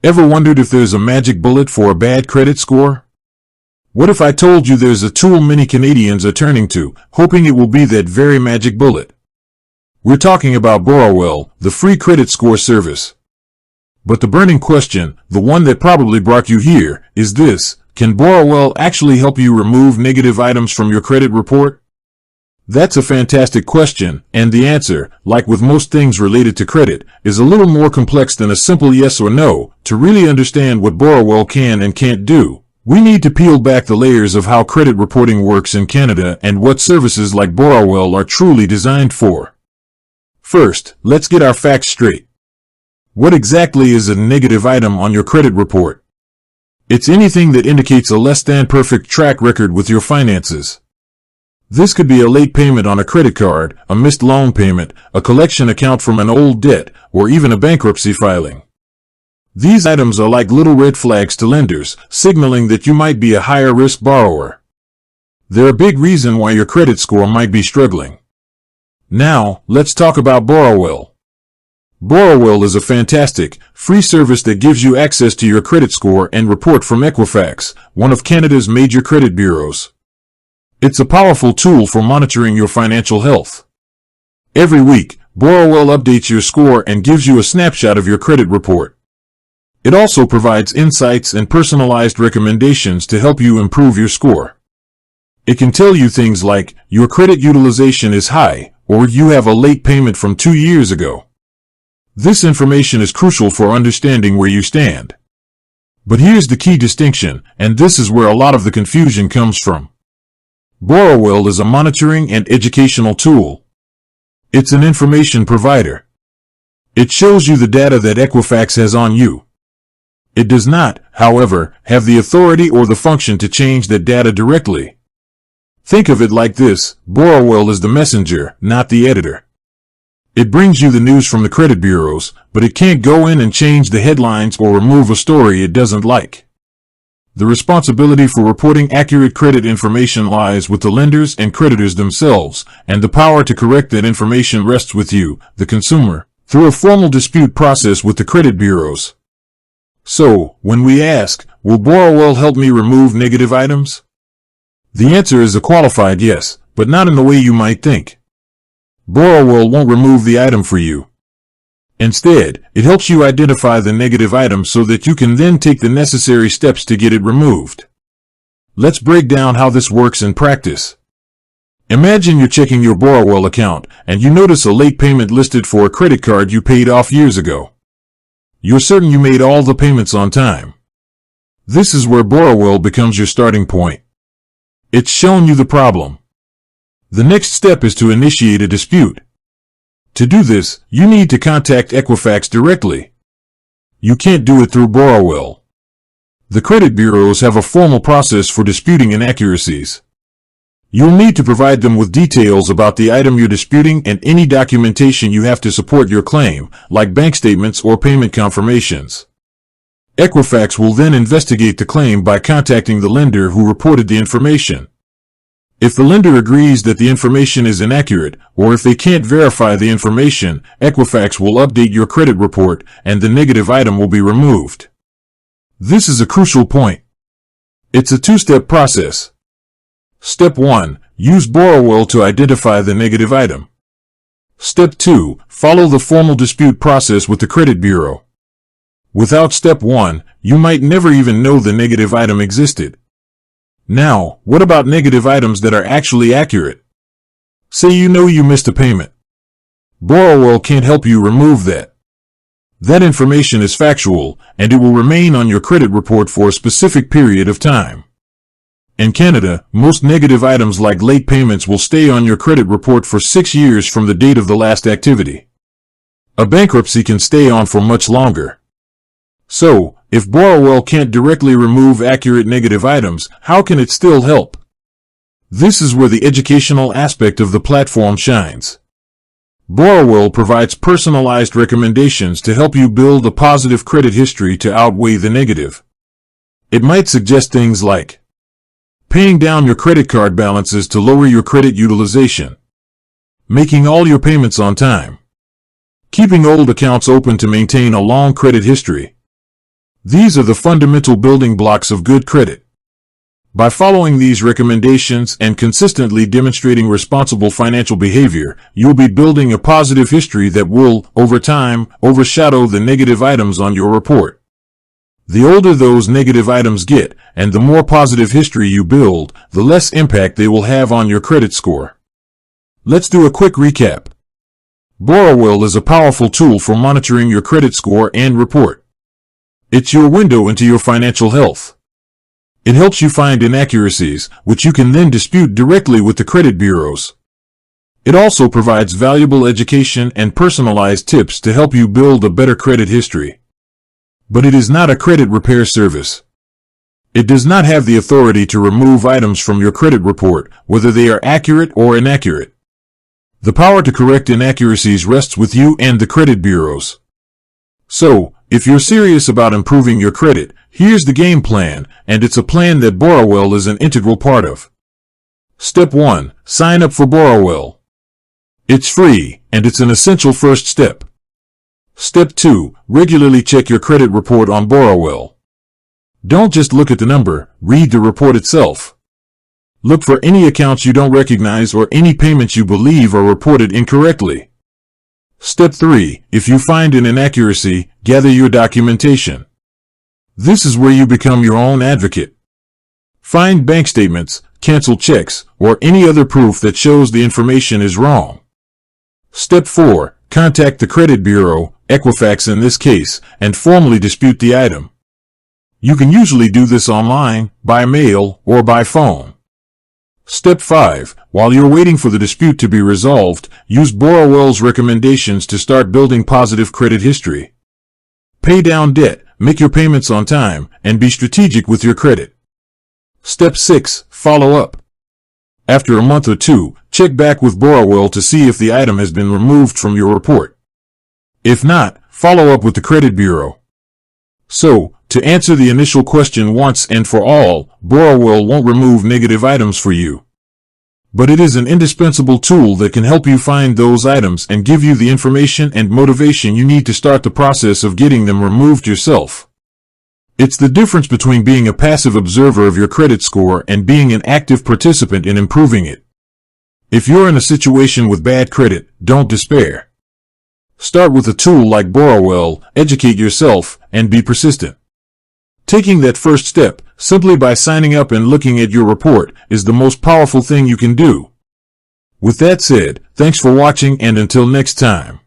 Ever wondered if there's a magic bullet for a bad credit score? What if I told you there's a tool many Canadians are turning to, hoping it will be that very magic bullet? We're talking about Borrowell, the free credit score service. But the burning question, the one that probably brought you here, is this: can Borrowell actually help you remove negative items from your credit report? That's a fantastic question, and the answer, like with most things related to credit, is a little more complex than a simple yes or no. To really understand what Borrowell can and can't do, we need to peel back the layers of how credit reporting works in Canada and what services like Borrowell are truly designed for. First, let's get our facts straight. What exactly is a negative item on your credit report? It's anything that indicates a less than perfect track record with your finances. This could be a late payment on a credit card, a missed loan payment, a collection account from an old debt, or even a bankruptcy filing. These items are like little red flags to lenders, signaling that you might be a higher risk borrower. They're a big reason why your credit score might be struggling. Now, let's talk about Borrowell. Borrowell is a fantastic, free service that gives you access to your credit score and report from Equifax, one of Canada's major credit bureaus. It's a powerful tool for monitoring your financial health. Every week, Borrowell updates your score and gives you a snapshot of your credit report. It also provides insights and personalized recommendations to help you improve your score. It can tell you things like, your credit utilization is high, or you have a late payment from 2 years ago. This information is crucial for understanding where you stand. But here's the key distinction, and this is where a lot of the confusion comes from. Borrowell is a monitoring and educational tool. It's an information provider. It shows you the data that Equifax has on you. It does not, however, have the authority or the function to change that data directly. Think of it like this: Borrowell is the messenger, not the editor. It brings you the news from the credit bureaus, but it can't go in and change the headlines or remove a story it doesn't like. The responsibility for reporting accurate credit information lies with the lenders and creditors themselves, and the power to correct that information rests with you, the consumer, through a formal dispute process with the credit bureaus. So, when we ask, will Borrowell help me remove negative items? The answer is a qualified yes, but not in the way you might think. Borrowell won't remove the item for you. Instead, it helps you identify the negative item so that you can then take the necessary steps to get it removed. Let's break down how this works in practice. Imagine you're checking your Borrowell account, and you notice a late payment listed for a credit card you paid off years ago. You're certain you made all the payments on time. This is where Borrowell becomes your starting point. It's shown you the problem. The next step is to initiate a dispute. To do this, you need to contact Equifax directly. You can't do it through Borrowell. The credit bureaus have a formal process for disputing inaccuracies. You'll need to provide them with details about the item you're disputing and any documentation you have to support your claim, like bank statements or payment confirmations. Equifax will then investigate the claim by contacting the lender who reported the information. If the lender agrees that the information is inaccurate, or if they can't verify the information, Equifax will update your credit report and the negative item will be removed. This is a crucial point. It's a two-step process. Step 1. Use Borrowell to identify the negative item. Step 2. Follow the formal dispute process with the credit bureau. Without Step 1, you might never even know the negative item existed. Now, what about negative items that are actually accurate? Say you know you missed a payment. Borrowell can't help you remove that. That information is factual, and it will remain on your credit report for a specific period of time. In Canada, most negative items like late payments will stay on your credit report for 6 years from the date of the last activity. A bankruptcy can stay on for much longer. So, if Borrowell can't directly remove accurate negative items, how can it still help? This is where the educational aspect of the platform shines. Borrowell provides personalized recommendations to help you build a positive credit history to outweigh the negative. It might suggest things like paying down your credit card balances to lower your credit utilization, making all your payments on time, keeping old accounts open to maintain a long credit history. These are the fundamental building blocks of good credit. By following these recommendations and consistently demonstrating responsible financial behavior, you'll be building a positive history that will, over time, overshadow the negative items on your report. The older those negative items get, and the more positive history you build, the less impact they will have on your credit score. Let's do a quick recap. Borrowell is a powerful tool for monitoring your credit score and report. It's your window into your financial health. It helps you find inaccuracies, which you can then dispute directly with the credit bureaus. It also provides valuable education and personalized tips to help you build a better credit history. But it is not a credit repair service. It does not have the authority to remove items from your credit report, whether they are accurate or inaccurate. The power to correct inaccuracies rests with you and the credit bureaus. So, if you're serious about improving your credit, here's the game plan, and it's a plan that Borrowell is an integral part of. Step 1. Sign up for Borrowell. It's free, and it's an essential first step. Step 2. Regularly check your credit report on Borrowell. Don't just look at the number, read the report itself. Look for any accounts you don't recognize or any payments you believe are reported incorrectly. Step 3. If you find an inaccuracy, gather your documentation. This is where you become your own advocate. Find bank statements, cancel checks, or any other proof that shows the information is wrong. Step 4. Contact the credit bureau, Equifax in this case, and formally dispute the item. You can usually do this online, by mail, or by phone. Step 5. While you're waiting for the dispute to be resolved, use Borrowell's recommendations to start building positive credit history. Pay down debt, make your payments on time, and be strategic with your credit. Step 6. Follow up. After a month or two, check back with Borrowell to see if the item has been removed from your report. If not, follow up with the credit bureau. So, to answer the initial question once and for all, Borrowell won't remove negative items for you. But it is an indispensable tool that can help you find those items and give you the information and motivation you need to start the process of getting them removed yourself. It's the difference between being a passive observer of your credit score and being an active participant in improving it. If you're in a situation with bad credit, don't despair. Start with a tool like Borrowell, educate yourself, and be persistent. Taking that first step, simply by signing up and looking at your report, is the most powerful thing you can do. With that said, thanks for watching, and until next time.